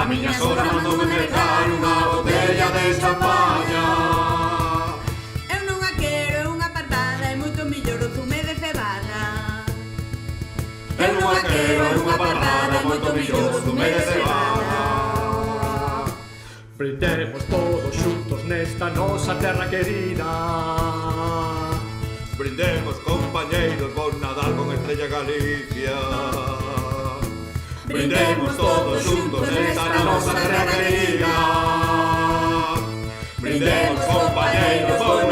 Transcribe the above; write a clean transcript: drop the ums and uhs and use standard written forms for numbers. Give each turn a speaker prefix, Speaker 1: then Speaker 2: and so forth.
Speaker 1: miña sogra mandoume mercar unha botella de champaña.
Speaker 2: Eu non a quero, é unha parvada, é moito millor o zume de cebada.
Speaker 1: Eu non a quero, é unha parvada, é moito millor o zume de cebada.
Speaker 3: Brindemos todos xuntos nesta nosa terra querida.
Speaker 1: Brindemos, compañeiros, bon Nadal con Estrella Galicia. Brindemos todos xuntos nesta nosa terra querida. Brindemos, compañeiros, bon